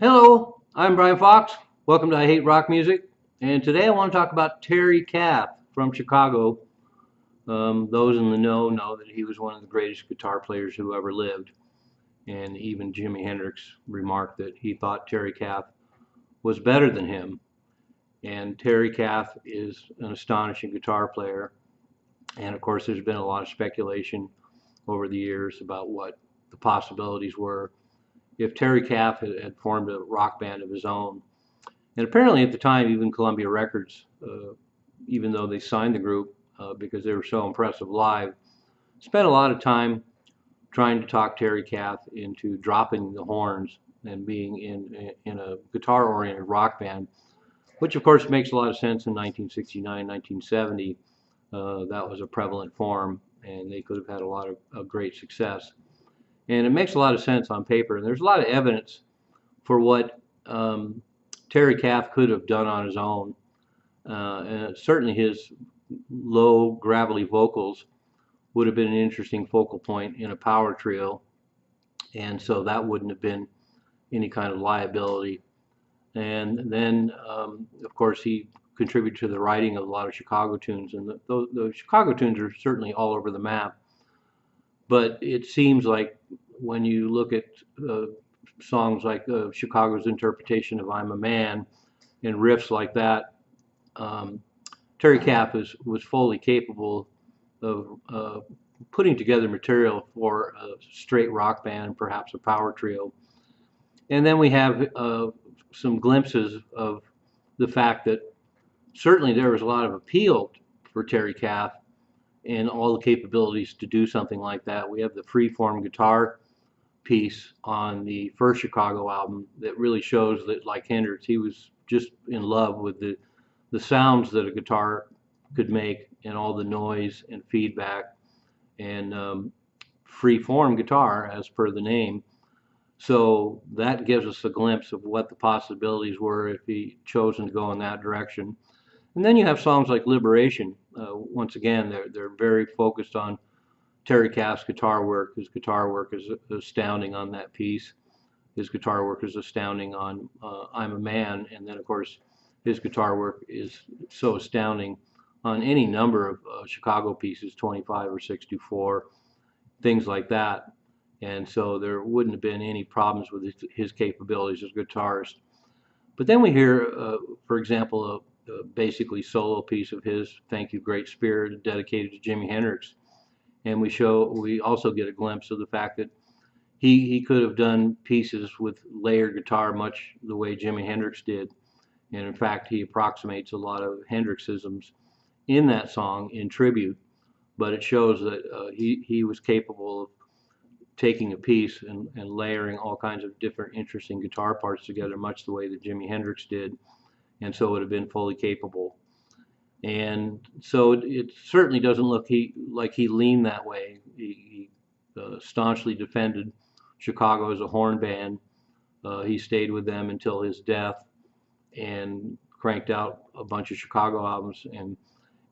Hello, I'm Brian Fox. Welcome to I Hate Rock Music. And today I want to talk about Terry Kath from Chicago. Those in the know that he was one of the greatest guitar players who ever lived. And even Jimi Hendrix remarked that he thought Terry Kath was better than him. And Terry Kath is an astonishing guitar player. And of course, there's been a lot of speculation over the years about what the possibilities were if Terry Kath had formed a rock band of his own. And apparently at the time, even Columbia Records, even though they signed the group because they were so impressive live, spent a lot of time trying to talk Terry Kath into dropping the horns and being in a guitar-oriented rock band, which of course makes a lot of sense in 1969, 1970. That was a prevalent form, and they could have had a lot of great success. And it makes a lot of sense on paper. And there's a lot of evidence for what Terry Kath could have done on his own. And certainly his low, gravelly vocals would have been an interesting focal point in a power trio. And so that wouldn't have been any kind of liability. And then, of course, he contributed to the writing of a lot of Chicago tunes. And the Chicago tunes are certainly all over the map. But it seems like when you look at songs like Chicago's interpretation of I'm a Man and riffs like that, Terry Kath was fully capable of putting together material for a straight rock band, perhaps a power trio. And then we have some glimpses of the fact that certainly there was a lot of appeal for Terry Kath and all the capabilities to do something like that. We have the freeform guitar piece on the first Chicago album that really shows that, like Hendrix, he was just in love with the sounds that a guitar could make and all the noise and feedback and free-form guitar, as per the name. So that gives us a glimpse of what the possibilities were if he chosen to go in that direction. And then you have songs like Liberation. Once again, they're very focused on Terry Kath's guitar work. His guitar work is astounding on that piece. His guitar work is astounding on I'm a Man. And then, of course, his guitar work is so astounding on any number of Chicago pieces, 25 or 64, things like that. And so there wouldn't have been any problems with his capabilities as a guitarist. But then we hear, for example, a basically solo piece of his, Thank You Great Spirit, dedicated to Jimi Hendrix. And we also get a glimpse of the fact that he could have done pieces with layered guitar much the way Jimi Hendrix did. And in fact, he approximates a lot of Hendrixisms in that song in tribute. But it shows that he was capable of taking a piece and layering all kinds of different interesting guitar parts together, much the way that Jimi Hendrix did. And so it would have been fully capable. And so it certainly doesn't look like he leaned that way. He staunchly defended Chicago as a horn band. He stayed with them until his death and cranked out a bunch of Chicago albums. And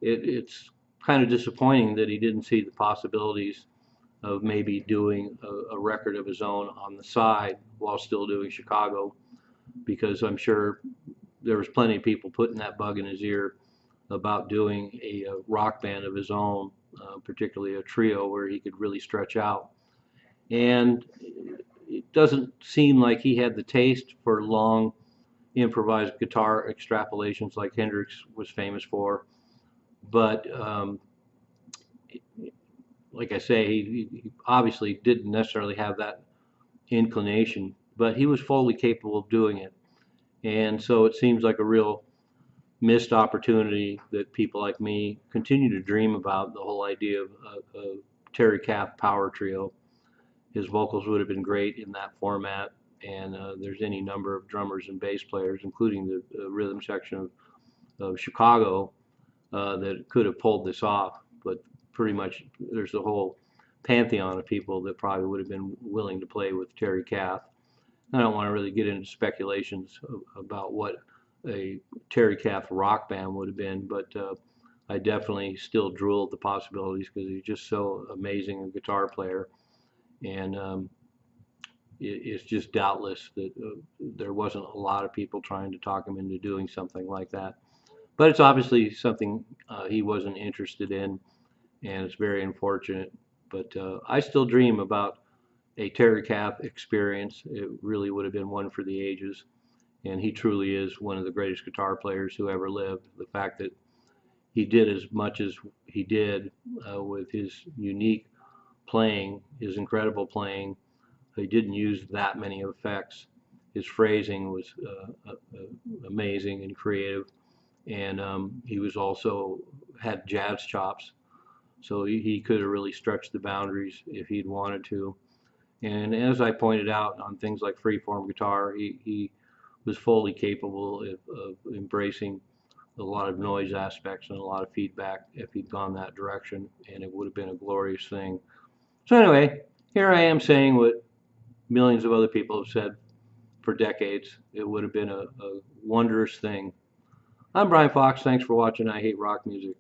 it's kind of disappointing that he didn't see the possibilities of maybe doing a record of his own on the side while still doing Chicago, because I'm sure there was plenty of people putting that bug in his ear about doing a rock band of his own, particularly a trio where he could really stretch out. And it doesn't seem like he had the taste for long improvised guitar extrapolations like Hendrix was famous for. But like I say, he obviously didn't necessarily have that inclination, but he was fully capable of doing it. And so it seems like a real missed opportunity that people like me continue to dream about, the whole idea of a Terry Kath power trio. His vocals would have been great in that format, and there's any number of drummers and bass players, including the rhythm section of Chicago, that could have pulled this off. But pretty much there's a whole pantheon of people that probably would have been willing to play with Terry Kath. I don't want to really get into speculations about what a Terry Kath rock band would have been, but I definitely still drool at the possibilities because he's just so amazing a guitar player. And it's just doubtless that there wasn't a lot of people trying to talk him into doing something like that. But it's obviously something he wasn't interested in, and it's very unfortunate. But I still dream about a Terry Kath experience. It really would have been one for the ages, and he truly is one of the greatest guitar players who ever lived. The fact that he did as much as he did with his unique playing, his incredible playing. He didn't use that many effects. His phrasing was amazing and creative, and he was also had jazz chops, so he could have really stretched the boundaries if he'd wanted to. And as I pointed out on things like freeform guitar, he was fully capable of embracing a lot of noise aspects and a lot of feedback if he'd gone that direction, and it would have been a glorious thing. So anyway, here I am saying what millions of other people have said for decades. It would have been a wondrous thing. I'm Brian Fox. Thanks for watching I Hate Rock Music.